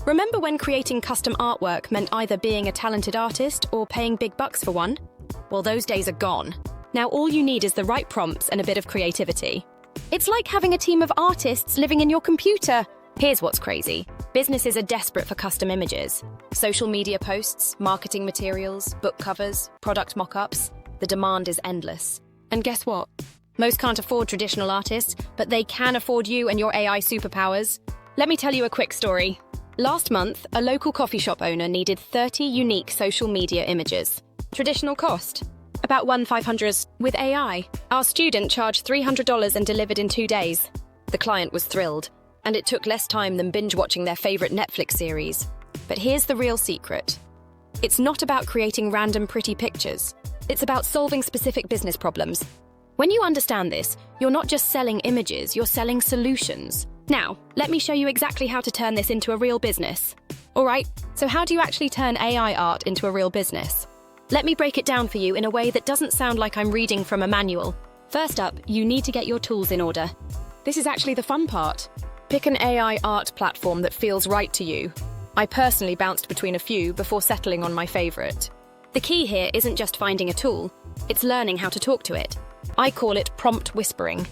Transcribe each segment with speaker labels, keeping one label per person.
Speaker 1: Remember when creating custom artwork meant either being a talented artist or paying big bucks for one? Well, those days are gone. Now all you need is the right prompts and a bit of creativity. It's like having a team of artists living in your computer. Here's what's crazy. Businesses are desperate for custom images. Social media posts, marketing materials, book covers, product mock-ups. The demand is endless. And guess what? Most can't afford traditional artists, but they can afford you and your AI superpowers. Let me tell you a quick story. Last month, a local coffee shop owner needed 30 unique social media images. Traditional cost? About $1,500. With AI, our student charged $300 and delivered in 2 days. The client was thrilled, and it took less time than binge-watching their favorite Netflix series. But here's the real secret. It's not about creating random pretty pictures. It's about solving specific business problems. When you understand this, you're not just selling images, you're selling solutions. Now, let me show you exactly how to turn this into a real business. All right, so how do you actually turn AI art into a real business? Let me break it down for you in a way that doesn't sound like I'm reading from a manual. First up, you need to get your tools in order. This is actually the fun part. Pick an AI art platform that feels right to you. I personally bounced between a few before settling on my favorite. The key here isn't just finding a tool, it's learning how to talk to it. I call it prompt whispering.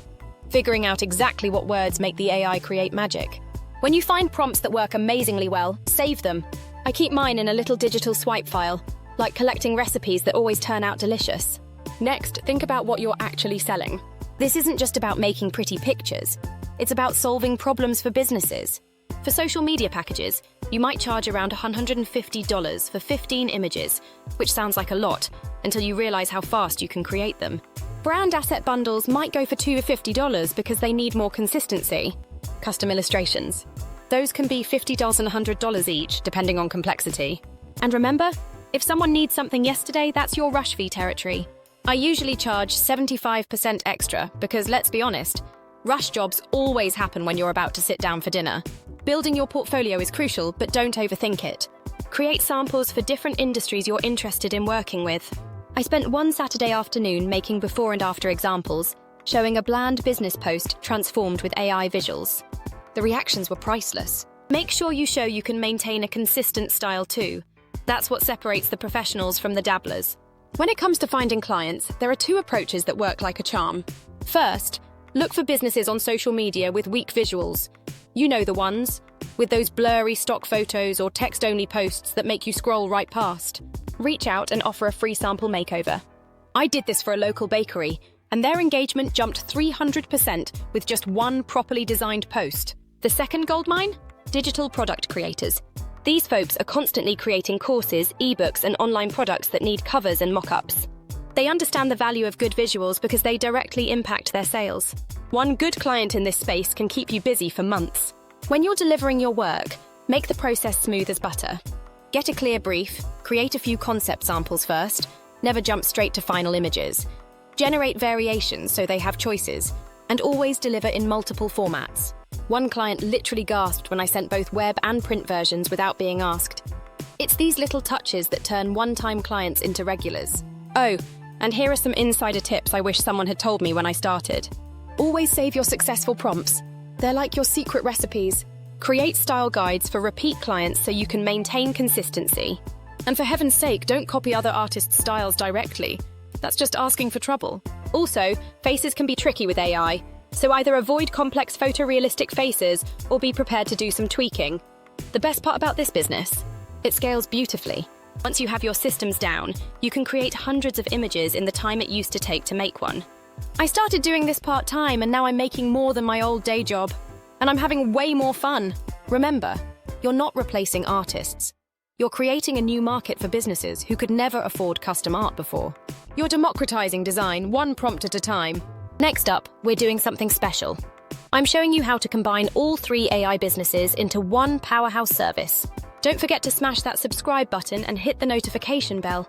Speaker 1: Figuring out exactly what words make the AI create magic. When you find prompts that work amazingly well, save them. I keep mine in a little digital swipe file, like collecting recipes that always turn out delicious. Next, think about what you're actually selling. This isn't just about making pretty pictures. It's about solving problems for businesses. For social media packages, you might charge around $150 for 15 images, which sounds like a lot, until you realize how fast you can create them. Brand asset bundles might go for $250 because they need more consistency. Custom illustrations. Those can be $50 and $100 each, depending on complexity. And remember, if someone needs something yesterday, that's your rush fee territory. I usually charge 75% extra because, let's be honest, rush jobs always happen when you're about to sit down for dinner. Building your portfolio is crucial, but don't overthink it. Create samples for different industries you're interested in working with. I spent one Saturday afternoon making before and after examples, showing a bland business post transformed with AI visuals. The reactions were priceless. Make sure you show you can maintain a consistent style too. That's what separates the professionals from the dabblers. When it comes to finding clients, there are two approaches that work like a charm. First, look for businesses on social media with weak visuals. You know the ones, with those blurry stock photos or text-only posts that make you scroll right past. Reach out and offer a free sample makeover. I did this for a local bakery, and their engagement jumped 300% with just one properly designed post. The second goldmine? Digital product creators. These folks are constantly creating courses, ebooks, and online products that need covers and mock-ups. They understand the value of good visuals because they directly impact their sales. One good client in this space can keep you busy for months. When you're delivering your work, make the process smooth as butter. Get a clear brief, create a few concept samples first, never jump straight to final images. Generate variations so they have choices, and always deliver in multiple formats. One client literally gasped when I sent both web and print versions without being asked. It's these little touches that turn one-time clients into regulars. Oh, and here are some insider tips I wish someone had told me when I started. Always save your successful prompts. They're like your secret recipes. Create style guides for repeat clients so you can maintain consistency. And for heaven's sake, don't copy other artists' styles directly. That's just asking for trouble. Also, faces can be tricky with AI, so either avoid complex photorealistic faces or be prepared to do some tweaking. The best part about this business? It scales beautifully. Once you have your systems down, you can create hundreds of images in the time it used to take to make one. I started doing this part-time and now I'm making more than my old day job. And I'm having way more fun. Remember, you're not replacing artists. You're creating a new market for businesses who could never afford custom art before. You're democratizing design one prompt at a time. Next up, we're doing something special. I'm showing you how to combine all 3 AI businesses into one powerhouse service. Don't forget to smash that subscribe button and hit the notification bell.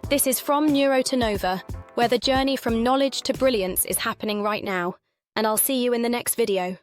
Speaker 1: This is From Neuro to Nova, where the journey from knowledge to brilliance is happening right now. And I'll see you in the next video.